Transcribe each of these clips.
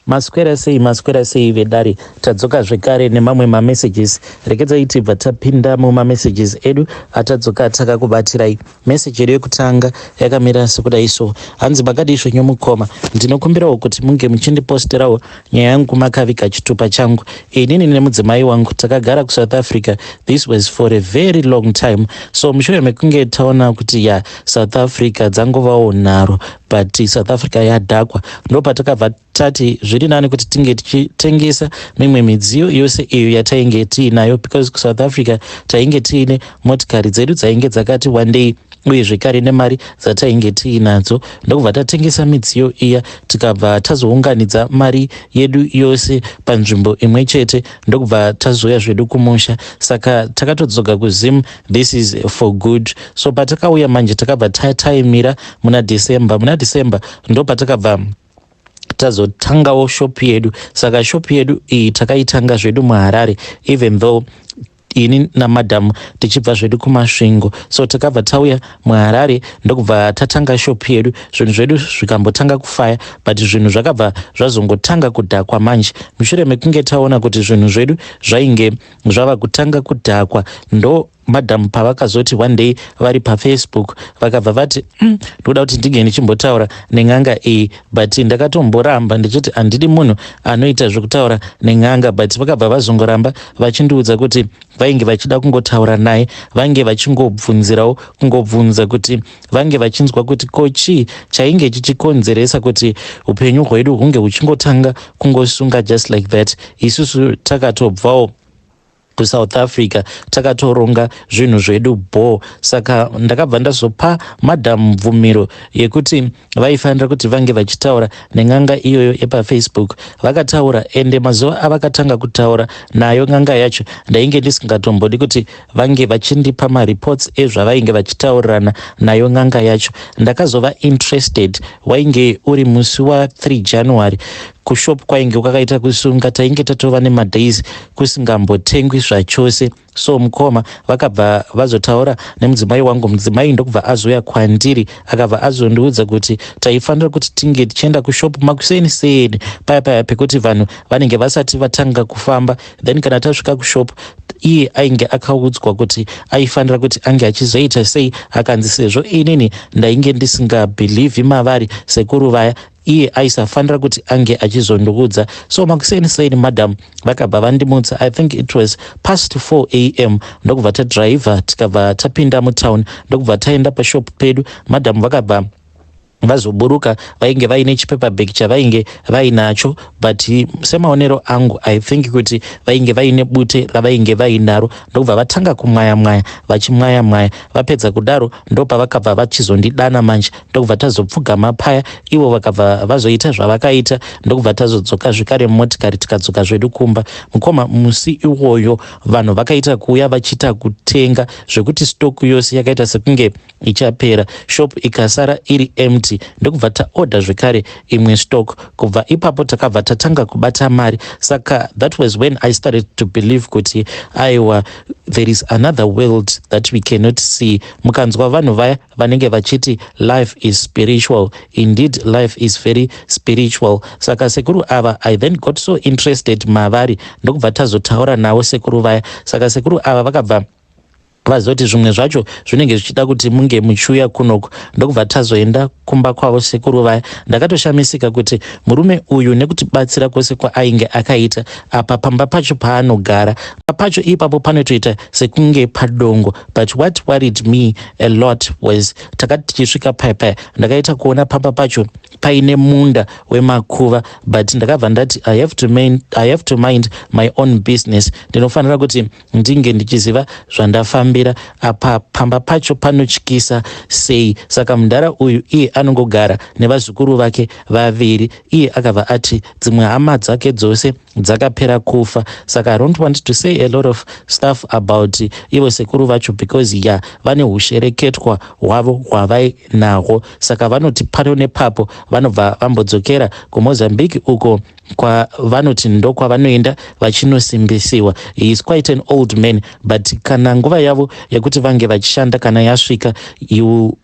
maswera sei vedare tadzoka zvekare nemamwe mamessages. Rekedzai tibva tapinda mumamessages edu atadzoka takakubatirai. Message yedu yekutanga yakamira sekudai so: hanzi makadisho nyomukoma, ndinokumbirawo kuti munge muchindiposterawo nyaya yangu makaviga chitupa changu. Inini nemudzimai wangu takagara kuSouth Africa, this was for a very long time. So mushure mekunge taona kuti South Africa dzangovawo nharo, but South Africa yadhakwa, ndo patakabva tati zviri nani kuti tinge tichitengesa mimwe midziyo yose iyo yatainge tiinayo, because kuSouth Africa tainge tiine motikari dzedu dzainge dzakati wandei uye zvekare nemari dzatainge tiinadzo. Ndokubva tatengesa midziyo iya tikabva tazounganidza mari yedu yose panzvimbo imwe chete, ndokubva tazouya zvedu kumusha. Saka takatodzoka kuZim, this is for good. So patakauya manje takabva taimira muna December ndo patakabva tazotangawo shop yedu. Saka shop yedu iyi takaitanga zvedu muHarare, even though ini namadhamu tichibva zvedu kumasvingo. So takabva tauya muHarare ndokubva tatanga shop yedu, zvinhu zvedu zvikambotanga kufaya, but zvinhu zvakabva zvazongotanga kudhakwa manje. Mushure mekunge taona kuti zvinhu zvedu zvainge zvava kutanga kudhakwa, ndo madhamu pavakazoti one day vari paFacebook vakabva vati ndoda kuti ndige ndichimbotaura nen'anga iyi, but ndakatomboramba ndichiti handidi munhu anoita zvekutaura nen'anga, but vakabva vazongoramba vachindiudza kuti vainge vachida kungotaura naye, vange vachingobvunzirawo kungobvunza kuti vange vachinzwa kuti kochi chainge chichikonzeresa kuti upenyu hwedu hunge huchingotanga kungosunga just like that. Isusu takatobvawo kuSouth Africa takatoronga zvinhu zvedu bo. Saka ndakabva ndazopa madhamu mvumiro yekuti vaifanira kuti vange vachitaura nen'anga iyoyo yepaFacebook. Vakataura, ende mazuva avakatanga kutaura nayo n'anga yacho ndainge ndisingatombodi kuti vange vachindipa mareports ezvavainge vachitaurirana nayo n'anga yacho. Ndakazova interested, wainge uri musi wa3 January, kushop kwainge kwakaita kusunga, tainge tatova nemadays kusingambotengwi zvachose. So mukoma vakabva vazotaura nemudzimai wangu, mudzimai ndokubva azouya kwandiri akabva azondiudza kuti taifanira kuti tinge tichienda kushop makuseni paya pekuti vanhu vanenge vasati vatanga kufamba, then kana tasvika kushop iye ainge akaudzwa kuti aifanira kuti ange achizoita sei. Akanzi sezvo inini ndainge ndisingabhilivhi mavari sekuru vaya, iye aisafanira kuti ange achizondiudza. So makuseni madam vakabva vandimutsa, I think it was past 4 AM, ndokubva tadhiraivha tikabva tapinda mutown, ndokubva taenda pashop pedu. Madam vakabva vazoburuka, vainge vaine chipepa bag chavainge vainacho, but semaonero angu I think kuti vainge vaine bute ravainge vainaro, ndokubva vatanga kumwaya vachimwaya. Vapedza kudaro ndopa vakabva vachizondidana manje, ndokubva tazopfugama paya, ivo vakabva vazoita zvavakaita, ndokubva tazodzoka zvekare motikari tikadzoka zvedu kumba. Mukoma musi iwoyo vanhu vakaita kuuya vachita kutenga zvekuti stock yose yakaita sekunge ichapera, shop ikasara iri empty. Ndokubva taorder zvekare imwe stock. Kubva ipapo takabva tatanga kubata mari. Saka that was when I started to believe kuti aiwa, there is another world that we cannot see. Mukanzwa vanhu vaya vanenge vachiti life is spiritual, indeed life is very spiritual. Saka sekuru ava I then got so interested mavari, ndokubva tazotaura nawo sekuru vaya. Saka sekuru ava vakabva vazoti zvimwe zvacho zvinenge zvichida kuti munge muchiuya kunoko, ndokubva tazoenda kumba kwavo sekuru vaya. Ndakatoshamisika kuti murume uyu nekuti batsira kwose kwaainge akaita apa pamba pacho paanogara pacho ipapo panotoita sekunge padongo, but what worried me a lot was takati tichisvika paya ndakaita kuona pamba pacho paine munda wemakuva, but ndakabva ndati I have to mind my own business. Ndinofanira kuti ndinge ndichiziva zvandafambira, apa pamba pacho panotyisa sei. Saka mudhara uyu iye anongogara nevazukuru vake vaviri. Iye akabva ati dzimwe hama dzake dzose dzakapera kufa. Saka I don't want to say a lot of stuff about ivo sekuru vacho, because vane hushereketwa hwavo hwavainahwo. Saka vanoti pano nepapo vanobva vambodzokera kuMozambique uko vanoti ndokwavanoenda vachinosimbisiwa. He is quite an old man, but kana nguva yavo yekuti vange vachishanda kana yasvika, you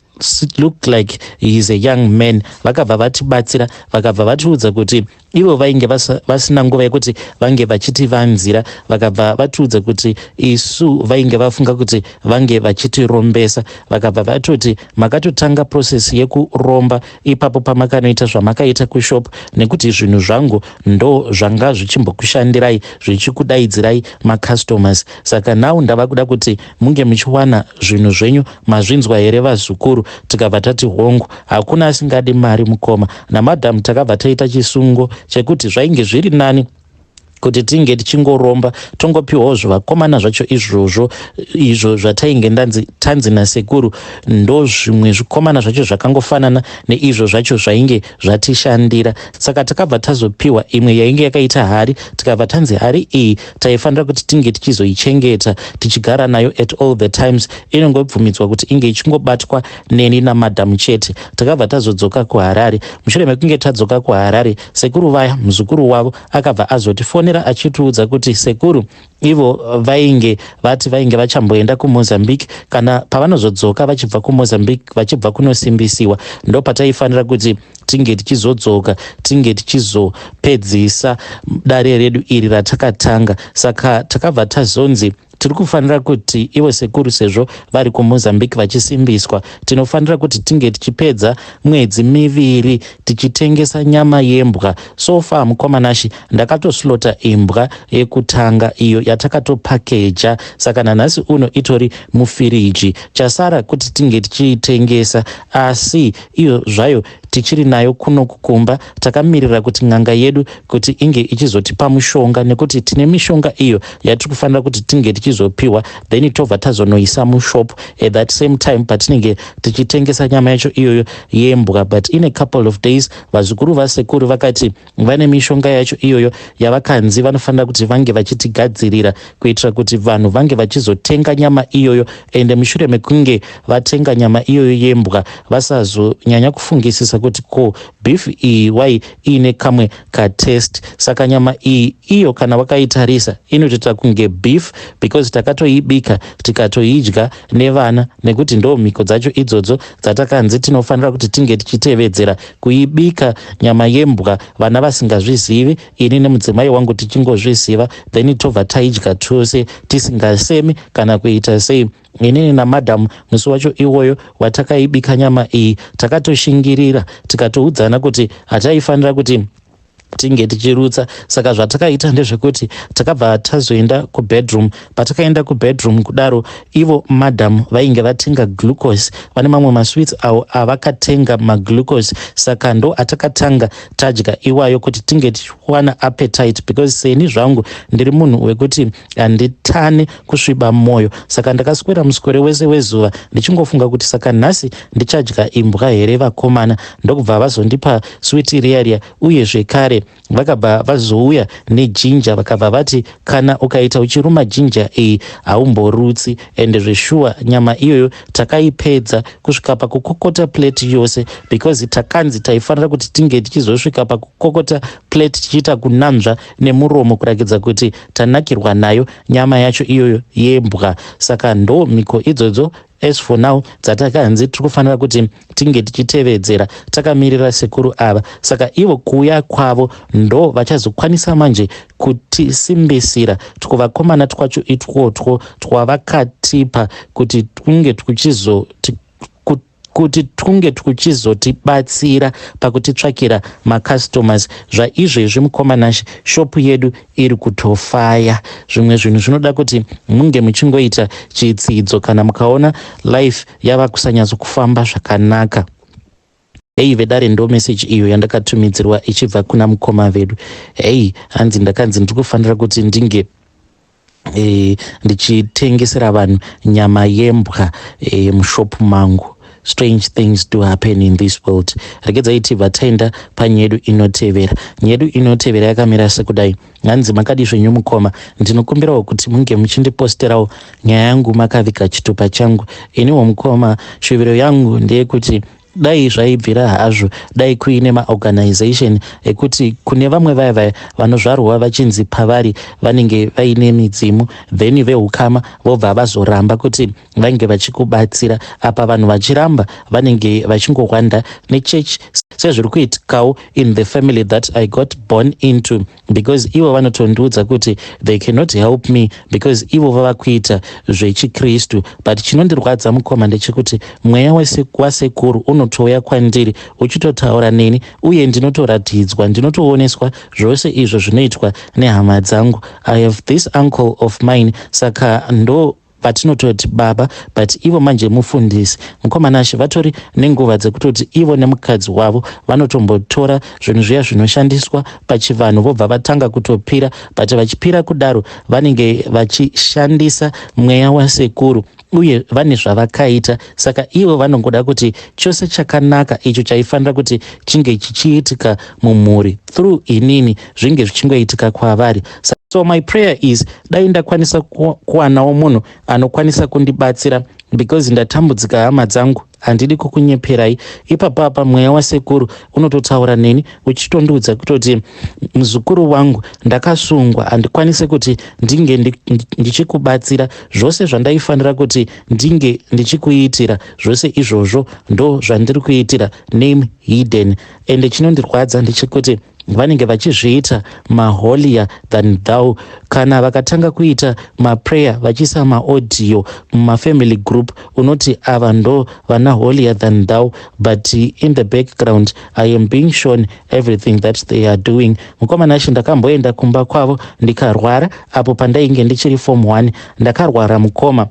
look like he is a young man. Vakabva vatibatsira, vakabva vatiudza kuti ivo vainge vasina nguva yekuti vange vachitivanzira vakabva vatiudza kuti isu vainge vafunga kuti vange vachitirombesa vakabva vatoti makatotanga prosesi yekuromba ipapo pamakanoita zvamakaita kushop nekuti zvinhu zvangu ndo zvanga zvichimbokushandirai zvichikudaidzirai macustomers saka nhau ndava kuda kuti munge muchiwana zvinhu zvenyu mazvinzwa here vazukuru tikabva tati hongu hakuna asingadi mari mukoma namadhamu takabva taita chisungo chekuti zvainge zviri nani kuti tinge tichingoromba tongopiwawo zvivakomana zvacho izvo zvatainge tanzi nasekuru ndo zvimwe zvikomana zvacho zvakangofanana neizvo zvacho zvainge zvatishandira saka takabva tazopiwa imwe yainge yakaita hari tikabva tanzi hari iyi taifanira kuti tinge tichizoichengeta tichigara nayo at all the times inongobvumidzwa kuti inge ichingobatwa neni namadhamu chete takabva tazodzoka kuharare mushure mekunge tadzoka kuharare sekuru vaya muzukuru wavo akabva azotifonera achitiudza kuti sekuru ivo vainge vachamboenda kumozambique kana pavanozodzoka vachibva kumozambique vachibva kunosimbisiwa ndo pataifanira kuti tinge tichizodzoka tinge tichizopedzisa dare redu iri ratakatanga saka takabva tazonzi tiri kufanira kuti ivo sekuru sezvo vari kumozambique vachisimbiswa tinofanira kuti tinge tichipedza mwedzi miviri tichitengesa nyama yembwa so far mukomanashi ndakatoslota imbwa yekutanga iyo yatakatopakeja saka nanhasi uno itori mufiriji chasara kuti tinge tichiitengesa asi iyo zvayo tichiri nayo kuno kukumba takamirira kuti n'anga yedu kuti inge ichizotipa mushonga nekuti tine mishonga iyo yatiri kufanira kuti tinge tichizopiwa then tobva tazonoisa mushop at that same time patinenge tichitengesa nyama yacho iyoyo yembwa but in a couple of days vazukuru vasekuru vakati vane mishonga yacho iyoyo yavakanzi vanofanira kuti vange vachitigadzirira kuitira kuti vanhu vange vachizotenga nyama iyoyo ende mushure mekunge vatenga nyama iyoyo yembwa vasazonyanya kufungisisa kuti ko beef iyi wai ine kamwe katest saka nyama iyi iyo kana wakaitarisa inotoita kunge beef because takatoibika tikatoidya nevana nekuti ndo mhiko dzacho idzodzo dzatakanzi tinofanira kuti tinge tichitevedzera kuibika nyama yembwa vana vasingazvizivi ini nemudzimai wangu tichingozviziva then tobva taidya tose tisingasemi kana kuita sei inini namadhamu musi wacho iwoyo watakaibika nyama iyi takatoshingirira tikatoudzana kuti hataifanira kuti tinge tichirutsa saka zvatakaita ndezvekuti takabva tazoenda kubedroom patakaenda kubedroom kudaro ivo madhamu vainge vatenga glucose vane mamwe masweets avo avakatenga maglucose saka ndo atakatanga tadya iwayo kuti tinge tichiwana appetite because seni zvangu ndiri munhu wekuti handitane kusviba mwoyo saka ndakaswera muswere wese wezuva ndichingofunga kuti saka nhasi ndichadya imbwa here vakomana ndokubva vazondipa switi riya uye zvekare vakabva vazouya nejinja vakabva vati kana ukaita uchiruma jinja iyi haumborutsi ende zveshuwa nyama iyoyo takaipedza kusvika pakukokota plate yose because takanzi taifanira kuti tinge tichizosvika pakukokota plate tichiita kunanzva nemuromo kurakidza kuti tanakirwa nayo nyama yacho iyoyo yembwa saka ndo mhiko idzodzo as for now dzatakanzi tiri kufanira kuti tinge tichitevedzera takamirira sekuru ava saka ivo kuuya kwavo ndo vachazokwanisa manje kutisimbisira twovakomana twacho itwotwo twavakatipa kuti tunge tuchizotibatsira pakutitsvakira macustomers zvaizvezvi mukomanashi shopu yedu iri kutofaya zvimwe zvinhu zvinoda kuti munge muchingoita chitsidzo kana mukaona life yava kusanyatsokufamba zvakanaka hei vedare ndo meseji iyo yandakatumidzirwa ichibva kuna mukoma vedu hei hanzi ndakanzi ndiri kufanira kuti ndinge ndichitengesera vanhu nyama yembwa mushopu mangu strange things do happen in this world regedzai tibva taenda panyedu inotevera nyedu inotevera yakamira sekudai hanzi makadi zvenyu mukoma ndinokumbirawo kuti munge muchindiposterawo nyaya yangu makaviga chitupa changu iniwo mukoma shuviro yangu ndeyekuti dai zvaibvira hazvo dai kuine maorganization ekuti kune vamwe vaya vanozvarwa vachinzi pavari vanenge vaine midzimu then veukama vobva vazoramba kuti vange vachikubatsira apa vanhu vachiramba vanenge vachingowanda nechechi sezviri kuitikawo in the family that I got born into, because ivo vanotondiudza kuti they cannot help me because ivo vava kuita zvechikristu. But chinondirwadza mukoma ndechekuti mweya wasekuru unotouya kwandiri uchitotaura neni uye ndinotoratidzwa, ndinotooneswa zvose izvo zvinoitwa nehama dzangu. I have this uncle of mine, saka ndo patinototi baba, but ivo manje mufundisi. Mukomana Ashe vatori nenguva dzekutoti ivo nemukadzi wavo vanotombotora zvinhu zviya zvinoshandiswa pachivanhu vobva vatanga kutopira, but vachipira kudaro vanenge vachishandisa mweya wasekuru uye vane zvavakaita. Saka ivo vanongoda kuti chose chakanaka icho chaifanira kuti chinge chichiitika mumhuri through inini zvinge zvichingoitika kwavari. So my prayer is dai ndakwanisa kuwanawo munhu anokwanisa kundibatsira, because ndatambudzika hama dzangu, handidi kukunyeperai. Ipapapa mweya wasekuru unototaura neni uchitondiudza kutoti muzukuru wangu ndakasungwa handikwanise kuti ndinge ndichikubatsira zvose zvandaifanira kuti ndinge ndichikuitira. Zvose izvozvo ndo zvandiri kuitira, name hidden. Ende chinondirwadza ndechekuti vanenge vachizviita maholier than thou. Kana vakatanga kuita maprayer vachiisa maaudio mumafamily group, unoti ava ndo vana holier than thou, but in the background I am being shown everything that they are doing. Mukomana Ashe ndakamboenda kumba kwavo ndikarwara, apo pandainge ndichiri form 1 ndakarwara mukoma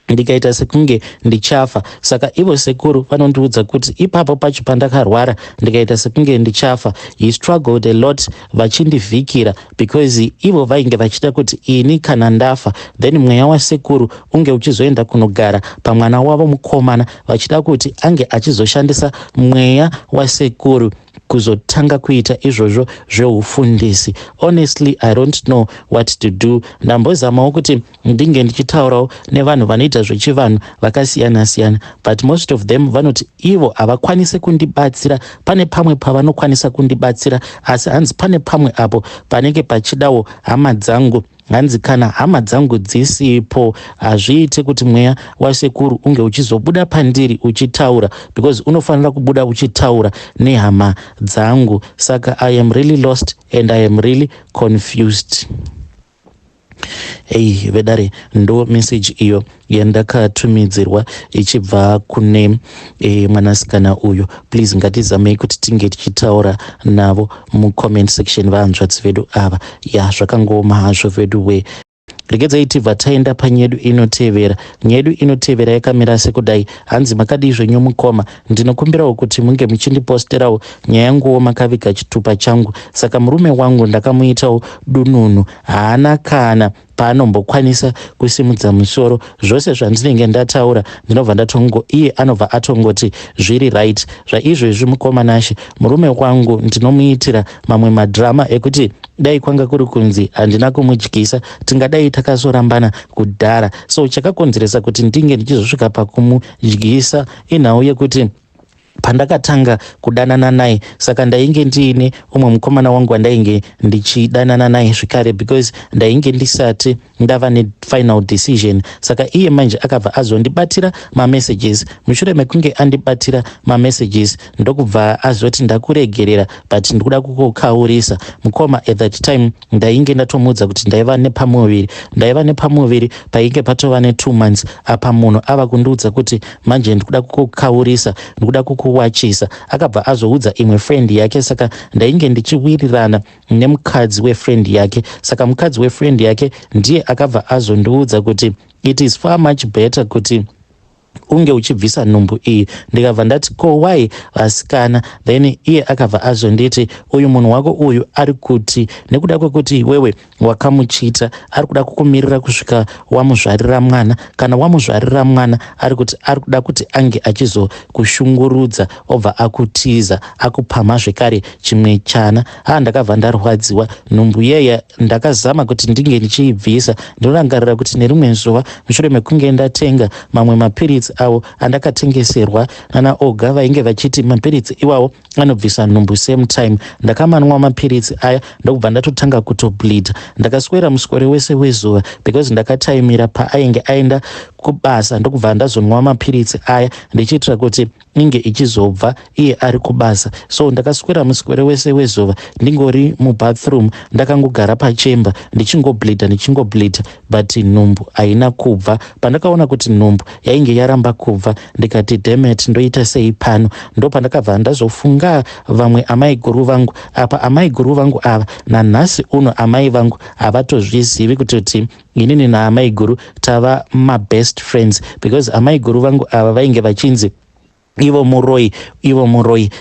ndikaita sekunge ndichafa. Saka ivo sekuru vanondiudza kuti ipapo pacho pandakarwara ndikaita sekunge ndichafa, he struggled a lot vachindivhikira, because ivo vainge vachida kuti ini kana ndafa then mweya wasekuru unge uchizoenda kunogara pamwana wavo mukomana, vachida kuti ange achizoshandisa mweya wasekuru kuzotanga kuita izvozvo zveufundisi. Honestly, I don't know what to do. Ndambozamawo kuti ndinge ndichitaurawo nevanhu vanoita zvechivanhu vakasiyana siyana, but most of them vanoti ivo havakwanisi kundibatsira. Pane pamwe pavanokwanisa kundibatsira, asi hanzi pane pamwe apo panenge pachidawo hama dzangu. Hanzi kana hama dzangu dzisipo hazviite kuti mweya wasekuru unge uchizobuda pandiri uchitaura, because unofanira kubuda uchitaura nehama dzangu. Saka I am really lost and I am really confused. Hey vedare, ndo message iyo yandakatumidzirwa ichibva kune mwanasikana uyo. Please ngatizamei kuti tinge tichitaura navo mucomment section vahanzvadzi vedu ava. Ya zvakangoma hazvo vedu we. Regedzai tibva taenda panyedu inotevera. Nyedu inotevera yakamira sekudai. Hanzi makadii zvenyu mukoma, ndinokumbirawo kuti munge muchindiposterawo nyaya yanguwo makaviga chitupa changu. Saka murume wangu ndakamuitawo dununu, haana kana paanombokwanisa kusimudza musoro. Zvose zvandinenge ndataura ndinobva ndatongo, iye anobva atongoti zviri right. Zvaizvozvi mukomana Ashe, murume wangu ndinomuitira mamwe madrama ekuti dai kwanga kuri kunzi handina kumudyisa tingadai takazorambana kudhara. So chakakonzeresa kuti ndinge ndichizosvika pakumudyisa inhau yekuti pandakatanga kudanana naye, saka ndainge ndiine umwe mukomana wangu wandainge ndichidanana naye zvekare, because ndainge ndisati ndava nefinal decision. Saka iye manje akabva azondibatira mamessages. Mushure mekunge andibatira mamessages ndokubva azoti ndakuregerera, but ndikuda kukukaurisa. Mukoma at that time ndainge ndatomuudza kuti ndaiva nepamuviri painge patova ne2 months. Apa munhu ava kundiudza kuti manje ndikuda kukukaurisa, ndikuda kukuwachisa. Akabva azoudza imwe friend yake, saka ndainge ndichiwirirana nemukadzi wefriend yake. Saka mukadzi wefriend yake ndiye akabva azondiudza kuti it is far much better kuti unge uchibvisa nhumbu iyi. Ndikabva ndati ko why vasikana, then iye akabva azonditi uyu munhu wako uyu ari kuti nekuda kwekuti wewe wakamuchita ari kuda kukumirira kusvika wamuzvarira mwana. Kana wamuzvarira mwana ari kuda kuti ange achizokushungurudza obva akutiza akupama zvekare chimwe chana. Ndakabva ndarwadziwa. Nhumbu yeya ndakazama kuti ndinge ndichiibvisa. Ndinorangarira kuti nerimwe zuva mushure mekunge ndatenga mamwe mapiritsi mapiritsi avo andakatengeserwa nana Oga vainge vachiti mapiritsi iwawo anobvisa nhumbu same time. Ndakamanwa mapiritsi aya ndokubva ndatotanga kutobleedha. Ndakaswera muswere wese wezuva because ndakataimira paainge aenda kubasa ndokubva ndazonwa mapiritsi aya ndichiitira kuti inge ichizobva iye ari kubasa. So ndakaswera muswere wese wezuva ndingori mubathroom ndakangogara pachemba ndichingobleedha but nhumbu haina kubva. Pandakaona kuti nhumbu yainge yaramba kubva ndikati demet ndoita sei pano. Ndo pandakabva ndazofunga vamwe amai guru vangu apa. Amai guru vangu ava nanhasi uno amai vangu havatozvizivi kuti inini naamai guru tava mabest friends because amai guru vangu ava vainge vachinzi ivo muroi.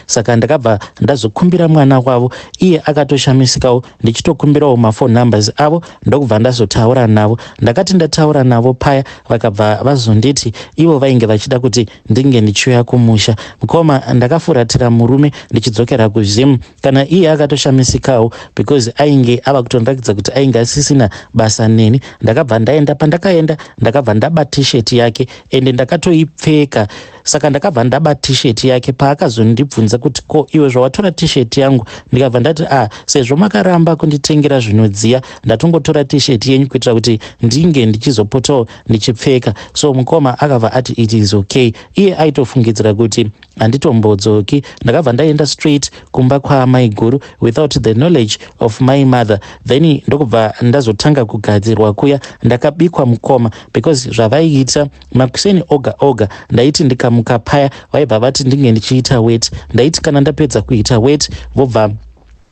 Saka ndakabva ndazokumbira mwana wavo, iye akatoshamisikawo ndichitokumbirawo mafone numbers avo ndokubva ndazotaura navo. Ndakati ndataura navo paya vakabva vazonditi ivo vainge vachida kuti ndinge ndichiuya kumusha. Mukoma ndakafuratira murume ndichidzokera kuZim kana iye akatoshamisikawo because ainge ava kutondirakidza kuti ainge asisina basa neni. Ndakabva ndaenda, pandakaenda ndakabva ndaba t-shirt yake ende ndakatoipfeka. Saka ndakabva ndaba t-shirt yake paakazondibvunza kuti ko iwe zvawatora t-shirt yangu, ndikabva ndati sezvo makaramba kunditengera zvinodziya ndatongotora t-shirt yenyu kuitira kuti ndinge ndichizopotawo ndichipfeka. So mukoma akabva ati it is okay. Iye aitofungidzira kuti handitombodzoki. Ndakabva ndaenda straight kumba kwaamai guru without the knowledge of my mother. Then ndokubva ndazotanga kugadzirwa kuya ndakabikwa mukoma because zvavaiita makuseni oga ndaiti ndikamuka paya vaibva vati ndinge ndichiita wet. Ndaiti kana ndapedza kuita wet vobva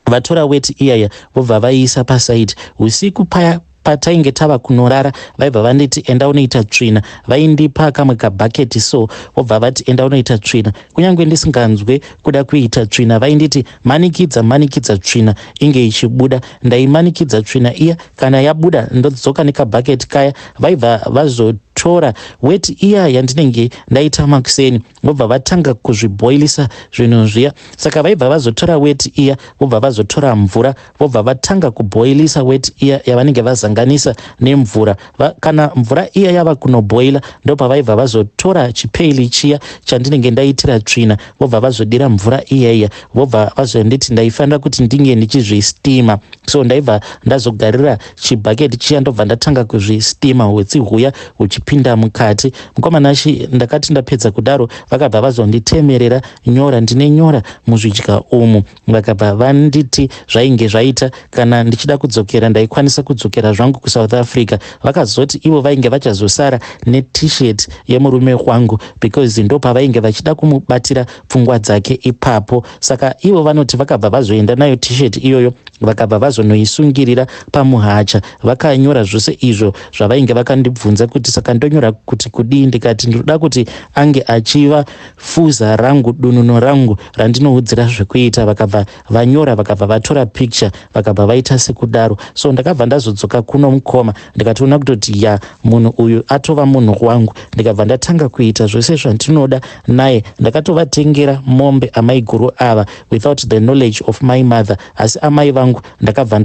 vatora wet iyaya vobva vaiisa pasaidi. Usiku paya patainge tava kunorara vaibva vanditi enda unoita tsvina. Vaindipa kamwe kabhaketi so vobva vati enda unoita tsvina. Kunyange ndisinganzwe kuda kuita tsvina vainditi manikidza tsvina inge ichibuda. Ndaimanikidza tsvina iya, kana yabuda ndodzoka nekabhaketi kaya. Vaibva vazotora wet iya yandinenge ndaita makuseni vobva vatanga kuzviboilisa zvinhu zviya. Saka vaibva vazotora wet iya vobva vazotora mvura vobva vatanga kuboilisa wet iya yavanenge vazanganisa nemvura. Kana mvura iya yava kunoboila ndopavaibva vazotora chipeili chiya chandinenge ndaitira tsvina vobva vazodira mvura iya vobva vazonditi ndaifanira kuti ndinge ndichizvistima. So ndaibva ndazogarira chibhaketi chiya ndobva ndatanga kuzvistima hutsi huya huchipinda mukati. Mukomanashi ndakati ndapedza kudaro vakabva vazonditemerera nyora. Ndine nyora muzvidya umu. Vakabva vanditi zvainge zvaita kana ndichida kudzokera ndaikwanisa kudzokera zvangu kuSouth Africa. Vakazoti ivo vainge vachazosara net-shirt yemurume wangu because ndo pavainge vachida kumubatira pfungwa dzake ipapo. Saka ivo vanoti vakabva vazoenda nayo t-shirt iyoyo vakabva vazonoisungirira pamuhacha. Vakanyora zvose izvo zvavainge vakandibvunza kuti saka ndonyora kuti kudii. Ndikati ndinoda kuti ange achiva fuza rangu, dununo rangu randinohudzira zvekuita. Vakabva vanyora, vakabva vatora picture, vakabva vaita sekudaro. So ndakabva ndazodzoka kuno mukoma ndikatoona kutoti munhu uyu atova munhu wangu. Ndikabva ndatanga kuita zvose zvandinoda naye. Ndakatovatengera mombe amai guru ava without the knowledge of my mother. Asi amai vangu ndakabva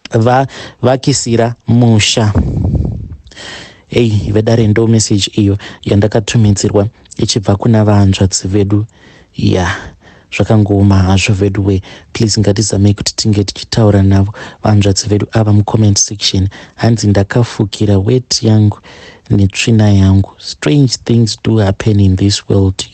ndazovakisira musha. Vedare ndo message iyo yandakatumidzirwa ichibva kuna vahanzvadzi vedu. Zvakangooma hazvo vedu we. Please ngatizamei kuti tinge tichitaura navo vahanzvadzi vedu ava mucomment section. Hanzi ndakafukira wet yangu netsvina yangu. Strange things do happen in this world.